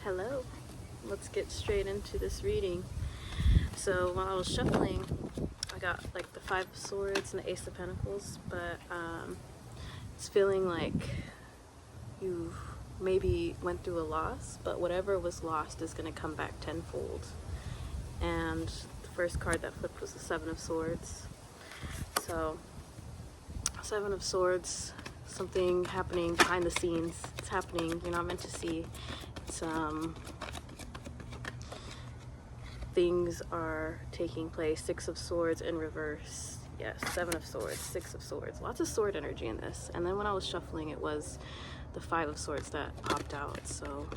Hello, let's get straight into this reading. So while I was shuffling, I got like the Five of Swords and the Ace of Pentacles, but it's feeling like you maybe went through a loss, but whatever was lost is going to come back tenfold. And the first card that flipped was the Seven of Swords. So Seven of Swords, something happening behind the scenes. It's happening you're not meant to see. It's things are taking place. Six of Swords in reverse. Yes, Seven of Swords, Six of Swords. Lots of sword energy in this. And then when I was shuffling, it was the Five of Swords that popped out. So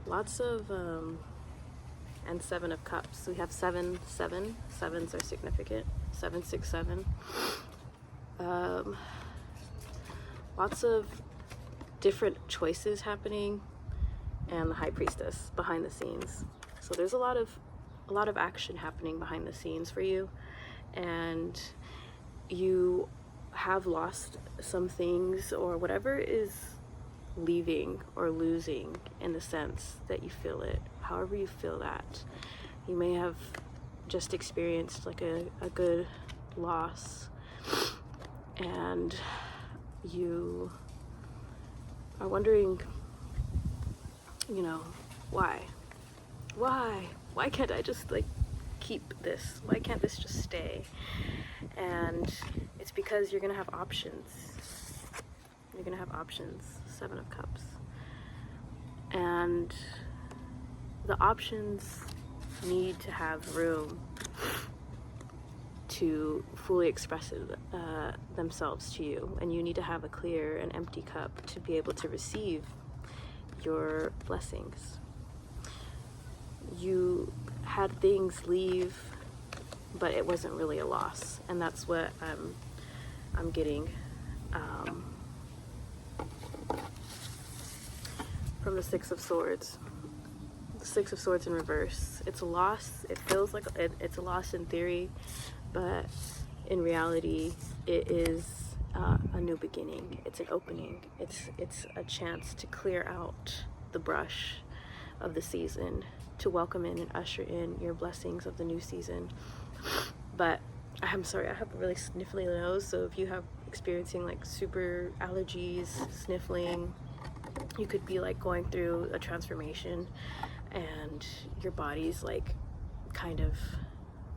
lots of and Seven of Cups. We have seven. Sevens are significant. 7, 6, 7. Lots of different choices happening, and the High Priestess behind the scenes. So there's a lot of action happening behind the scenes for you, and you have lost some things, or whatever is leaving or losing, in the sense that you feel it. However you feel that, you may have just experienced like a good loss, and you are wondering, why can't I just like keep this? Why can't this just stay? And it's because you're gonna have options. You're gonna have options. Seven of Cups. And the options need to have room to fully express themselves to you, and you need to have a clear and empty cup to be able to receive your blessings. You had things leave, but it wasn't really a loss, and that's what I'm getting from the Six of Swords. The Six of Swords in reverse. It's a loss. It feels like it's a loss in theory, but in reality, it is a new beginning. It's an opening. It's a chance to clear out the brush of the season, to welcome in and usher in your blessings of the new season. But I'm sorry, I have a really sniffly nose, so if you have experiencing like super allergies, sniffling, you could be like going through a transformation, and your body's like kind of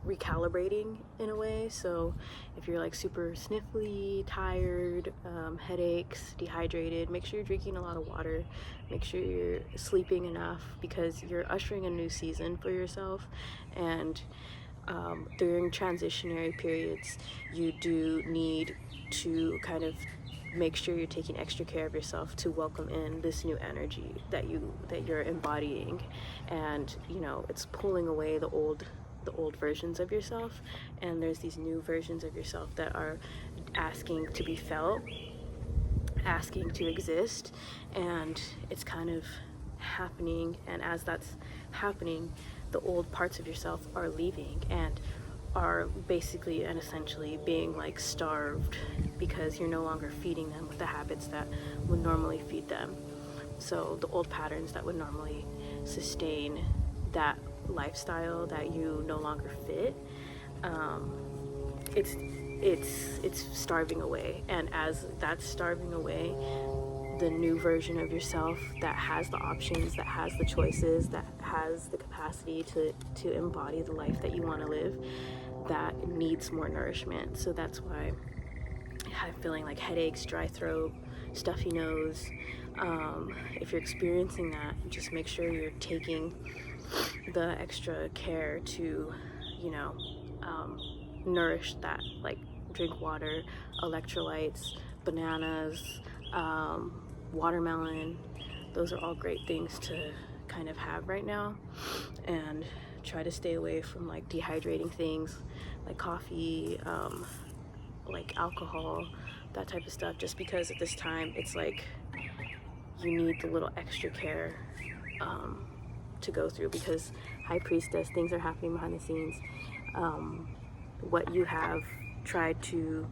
recalibrating in a way. So if you're like super sniffly, tired, headaches, dehydrated, make sure you're drinking a lot of water. Make sure you're sleeping enough, because you're ushering a new season for yourself. And during transitionary periods, you do need to kind of make sure you're taking extra care of yourself to welcome in this new energy that you're embodying. And it's pulling away the old versions of yourself, and there's these new versions of yourself that are asking to be felt, asking to exist, and it's kind of happening. And as that's happening, the old parts of yourself are leaving and are basically and essentially being like starved, because you're no longer feeding them with the habits that would normally feed them. So the old patterns that would normally sustain that lifestyle that you no longer fit, it's starving away. And as that's starving away, the new version of yourself that has the options, that has the choices, that has the capacity to embody the life that you want to live, that needs more nourishment. So that's why I'm feeling like headaches, dry throat, stuffy nose. If you're experiencing that, just make sure you're taking the extra care to nourish that. Like drink water, electrolytes, bananas, watermelon. Those are all great things to kind of have right now. And try to stay away from like dehydrating things like coffee, like alcohol, that type of stuff, just because at this time it's like you need the little extra care to go through, because High Priestess, things are happening behind the scenes. What you have tried to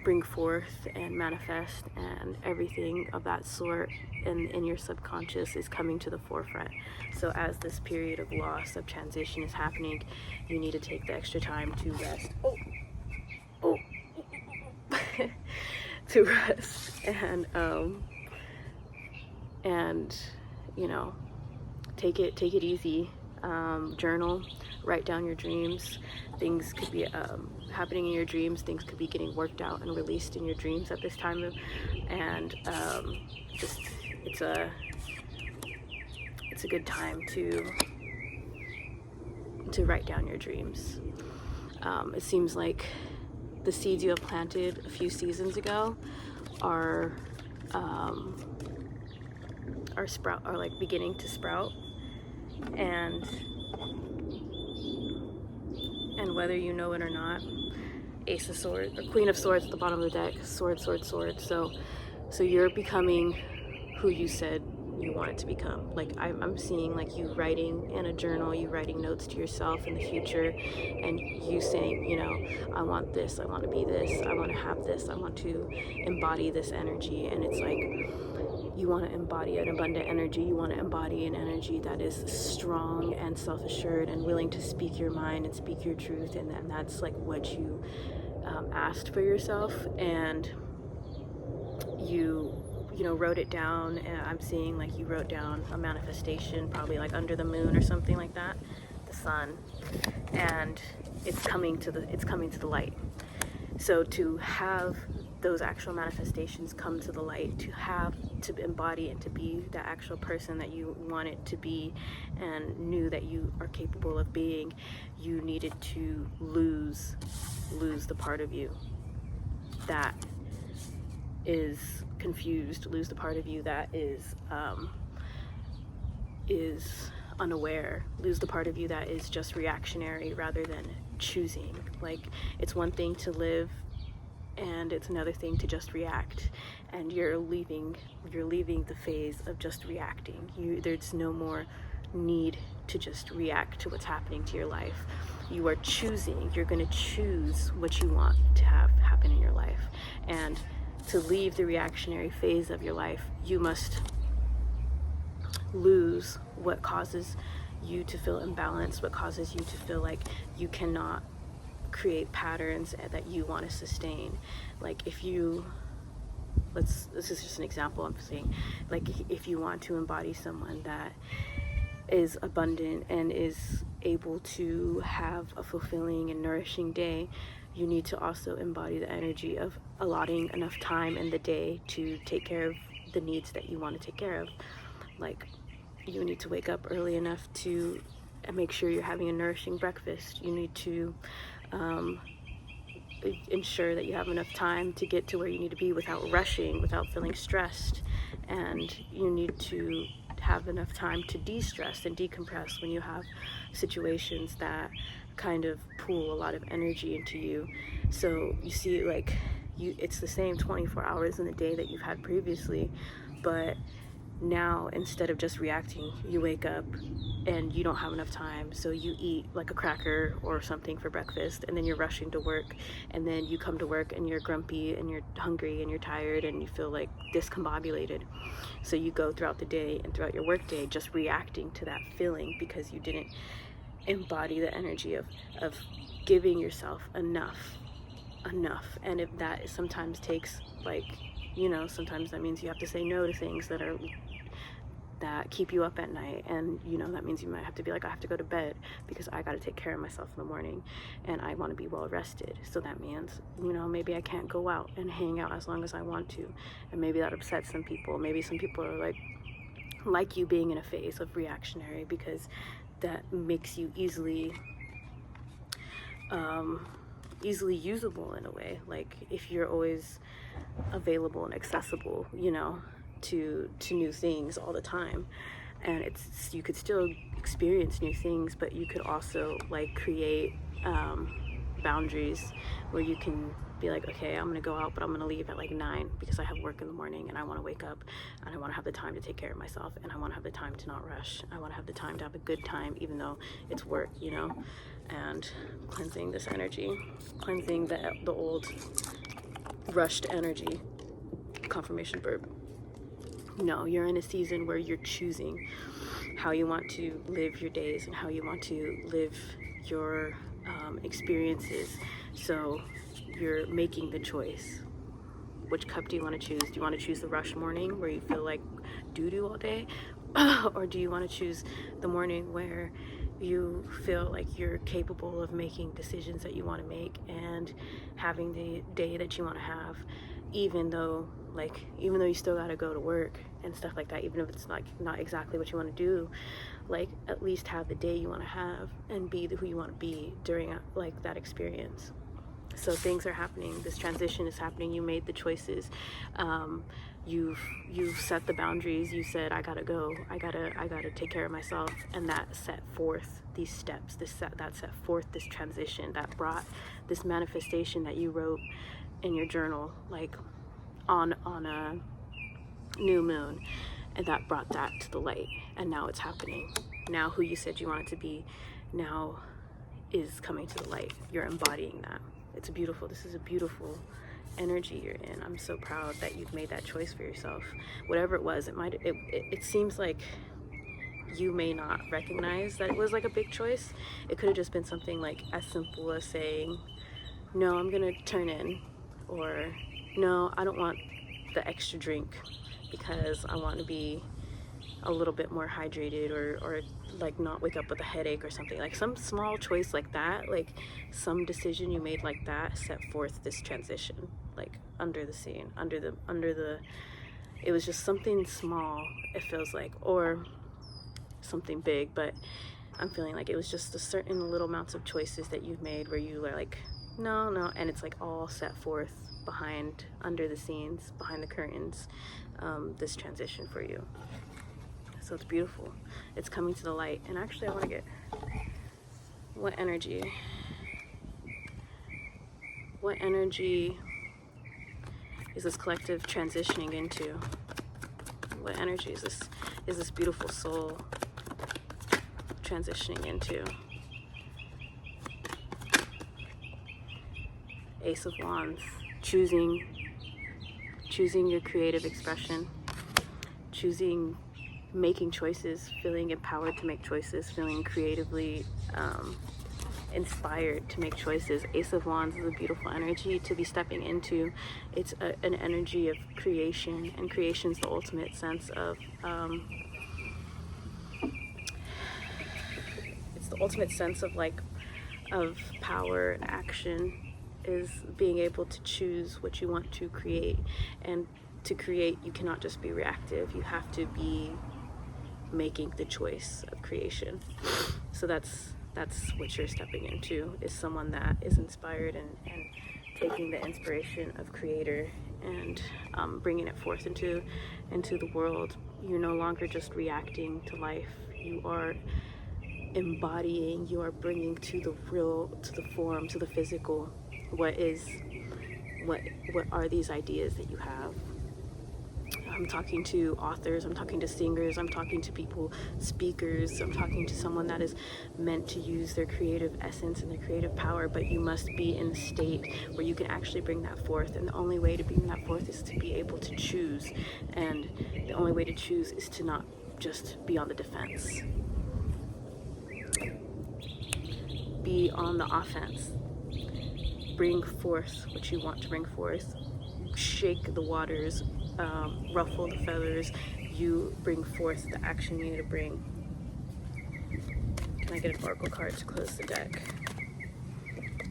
bring forth and manifest, and everything of that sort in your subconscious is coming to the forefront. So as this period of loss, of transition is happening, you need to take the extra time to rest. To rest and you know, take it easy. Journal, write down your dreams. Things could be happening in your dreams. Things could be getting worked out and released in your dreams at this time. And just it's a good time to write down your dreams. It seems like the seeds you have planted a few seasons ago are like beginning to sprout, and whether you know it or not, Ace of Swords or Queen of Swords at the bottom of the deck, sword. So you're becoming who you said you wanted to become. Like I'm seeing like you writing in a journal, you writing notes to yourself in the future, and you saying, you know, I want this, I want to be this, I want to have this, I want to embody this energy. And it's like you want to embody an abundant energy. You want to embody an energy that is strong and self-assured and willing to speak your mind and speak your truth. And that's like what you asked for yourself, and you know, wrote it down. And I'm seeing like you wrote down a manifestation, probably like under the moon or something like that, the sun, and it's coming to the light. So to have those actual manifestations come to the light, to embody and to be the actual person that you wanted to be and knew that you are capable of being, you needed to lose the part of you that is confused, lose the part of you that is unaware, lose the part of you that is just reactionary rather than choosing. Like, it's one thing to live and it's another thing to just react, and you're leaving the phase of just reacting. There's no more need to just react to what's happening to your life. You are choosing. You're going to choose what you want to have happen in your life. And to leave the reactionary phase of your life, you must lose what causes you to feel imbalanced, what causes you to feel like you cannot create patterns that you want to sustain. Like this is just an example I'm saying, like if you want to embody someone that is abundant and is able to have a fulfilling and nourishing day, you need to also embody the energy of allotting enough time in the day to take care of the needs that you want to take care of. Like, you need to wake up early enough to make sure you're having a nourishing breakfast. You need to ensure that you have enough time to get to where you need to be without rushing, without feeling stressed. And you need to have enough time to de-stress and decompress when you have situations that kind of pull a lot of energy into you. So you see, like, it's the same 24 hours in the day that you've had previously, but now instead of just reacting, you wake up and you don't have enough time, so you eat like a cracker or something for breakfast, and then you're rushing to work, and then you come to work and you're grumpy and you're hungry and you're tired and you feel like discombobulated. So you go throughout the day and throughout your work day just reacting to that feeling because you didn't embody the energy of giving yourself enough. And if that sometimes takes, like, you know, sometimes that means you have to say no to things that keep you up at night, and you know, that means you might have to be like, I have to go to bed because I got to take care of myself in the morning and I want to be well rested. So that means, you know, maybe I can't go out and hang out as long as I want to, and maybe that upsets some people. Maybe some people are like you being in a phase of reactionary, because that makes you easily usable in a way. Like, if you're always available and accessible, you know, to new things all the time, and you could still experience new things, but you could also like create boundaries where you can be like, okay, I'm gonna go out, but I'm gonna leave at like 9 because I have work in the morning, and I want to wake up and I want to have the time to take care of myself, and I want to have the time to not rush. I want to have the time to have a good time, even though it's work, you know. And cleansing this energy, cleansing the old rushed energy. Confirmation verb. No, you're in a season where you're choosing how you want to live your days and how you want to live your experiences. So you're making the choice. Which cup do you want to choose? Do you want to choose the rush morning where you feel like doo-doo all day? Or do you want to choose the morning where you feel like you're capable of making decisions that you want to make and having the day that you want to have, even though you still got to go to work and stuff like that, even if it's not exactly what you want to do, like at least have the day you want to have and be who you want to be during like that experience. So things are happening. This transition is happening. You made the choices. You've set the boundaries. You said, I gotta go. I gotta take care of myself. And that set forth these steps. That set forth this transition. That brought this manifestation that you wrote in your journal, like on a new moon, and that brought that to the light. And now it's happening. Now who you said you wanted to be, now is coming to the light. You're embodying that. This is a beautiful energy you're in. I'm so proud that you've made that choice for yourself. Whatever it was, it seems like you may not recognize that it was like a big choice. It could have just been something like as simple as saying, no, I'm gonna turn in, or no, I don't want the extra drink because I want to be a little bit more hydrated, or like not wake up with a headache or something. Like some small choice like that, like some decision you made like that set forth this transition, like under the scene, under the it was just something small, it feels like, or something big, but I'm feeling like it was just a certain little amounts of choices that you've made where you were like, no, and it's like all set forth behind, under the scenes, behind the curtains, this transition for you. So it's beautiful. It's coming to the light. And actually I want to get, what energy is this collective transitioning into? What energy is this beautiful soul transitioning into? Ace of Wands. Choosing your creative expression, making choices, feeling empowered to make choices, feeling creatively inspired to make choices. Ace of Wands is a beautiful energy to be stepping into. It's an energy of creation, and creation's the ultimate sense of of power and action, is being able to choose what you want to create. And to create, you cannot just be reactive, you have to be making the choice of creation. So that's what you're stepping into, is someone that is inspired and taking the inspiration of creator and bringing it forth into the world. You're no longer just reacting to life, you are embodying, you are bringing to the real, to the form, to the physical, what are these ideas that you have. I'm talking to authors, I'm talking to singers, I'm talking to people, speakers, I'm talking to someone that is meant to use their creative essence and their creative power, but you must be in the state where you can actually bring that forth. And the only way to bring that forth is to be able to choose. And the only way to choose is to not just be on the defense. Be on the offense. Bring forth what you want to bring forth. Shake the waters, ruffle the feathers. You bring forth the action you need to bring. Can I get an oracle card to close the deck?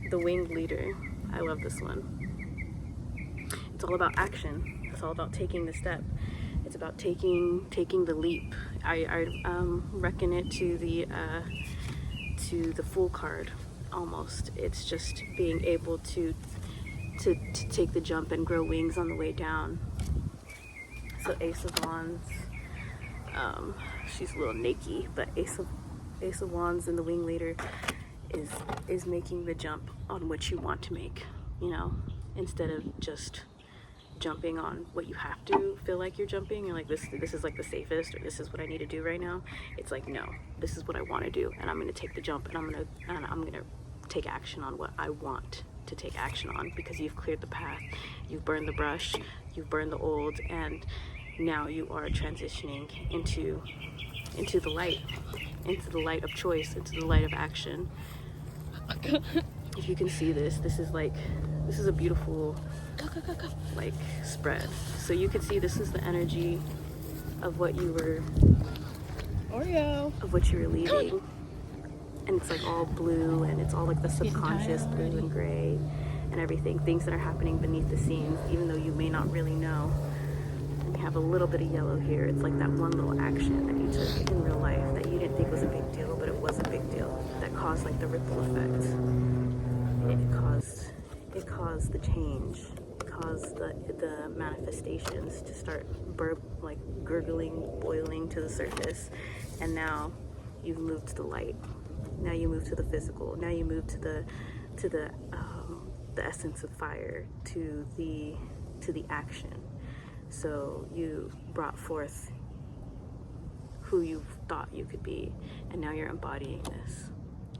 The Winged Leader. I love this one. It's all about action. It's all about taking the step. It's about taking the leap. I reckon it to the Fool card almost. It's just being able to take the jump and grow wings on the way down. So Ace of Wands, she's a little naked, but Ace of Wands and the Winged Leader is making the jump on what you want to make, you know, instead of just jumping on what you have to feel like you're jumping. You're like, this is like the safest, or this is what I need to do right now. It's like, no, this is what I want to do, and I'm going to take the jump, and I'm going to take action on what I want to take action on, because you've cleared the path, you've burned the brush, you've burned the old, and now you are transitioning into the light, into the light of choice, into the light of action. If you can see this is a beautiful like spread. So you can see this is the energy of what you were leaving. And it's like all blue, and it's all like the subconscious blue and gray and everything, things that are happening beneath the scenes, even though you may not really know. And you have a little bit of yellow here. It's like that one little action that you took in real life that you didn't think was a big deal, but it was a big deal, that caused like the ripple effect. It caused the change. It caused the manifestations to start like gurgling, boiling to the surface. And now you've moved to the light. Now you move to the physical. Now you move to the essence of fire, to the action. So you brought forth who you thought you could be, and now you're embodying this.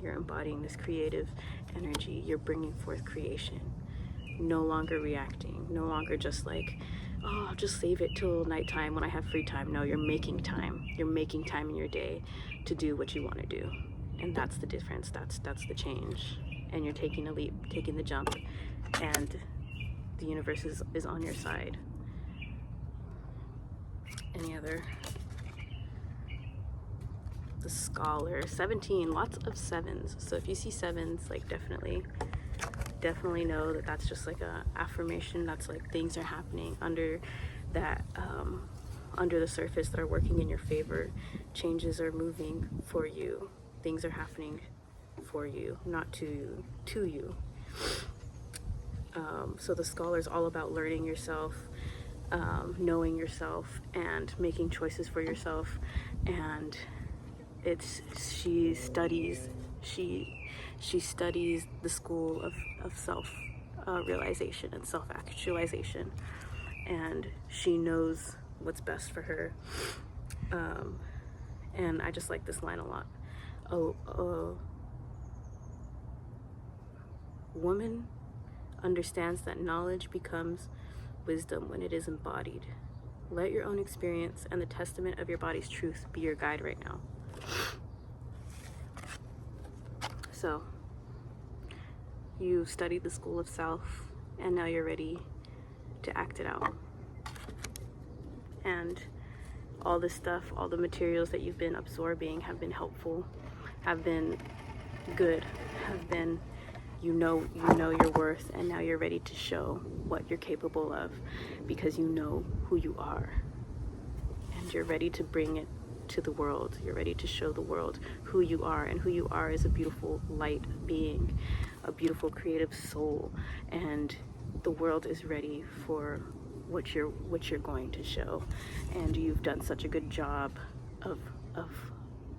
You're embodying this creative energy. You're bringing forth creation. No longer reacting. No longer just like, oh, I'll just save it till nighttime when I have free time. No, you're making time. You're making time in your day to do what you want to do. And that's the difference. That's the change. And you're taking a leap, taking the jump, and the universe is on your side. Any other? The Scholar, 17, lots of sevens. So if you see sevens, like definitely know that that's just like a affirmation. That's like things are happening under that, under the surface that are working in your favor. Changes are moving for you. Things are happening for you, not to you. So the Scholar is all about learning yourself, knowing yourself, and making choices for yourself. And she studies the school of self realization and self-actualization, and she knows what's best for her. And I just like this line a lot. A woman understands that knowledge becomes wisdom when it is embodied. Let your own experience and the testament of your body's truth be your guide right now. So, you studied the school of self, and now you're ready to act it out. And all this stuff, all the materials that you've been absorbing have been helpful, have been good, have been, you know your worth, and now you're ready to show what you're capable of, because you know who you are. And you're ready to bring it to the world. You're ready to show the world who you are, and who you are is a beautiful light being, a beautiful creative soul, and the world is ready for what you're going to show. And you've done such a good job of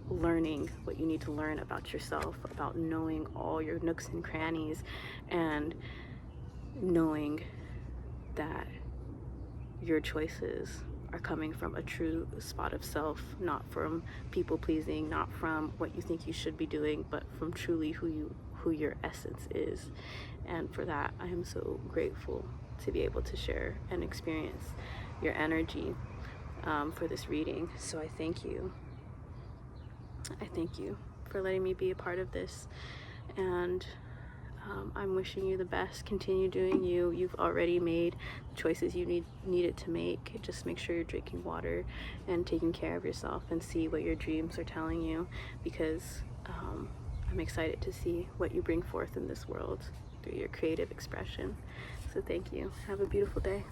learning what you need to learn about yourself, about knowing all your nooks and crannies, and knowing that your choices are coming from a true spot of self, not from people pleasing, not from what you think you should be doing, but from truly who your essence is. And for that, I am so grateful to be able to share and experience your energy for this reading. So I thank you. I thank you for letting me be a part of this, and I'm wishing you the best. Continue doing you. You've already made the choices you needed to make. Just make sure you're drinking water and taking care of yourself, and see what your dreams are telling you, because I'm excited to see what you bring forth in this world through your creative expression. So thank you. Have a beautiful day.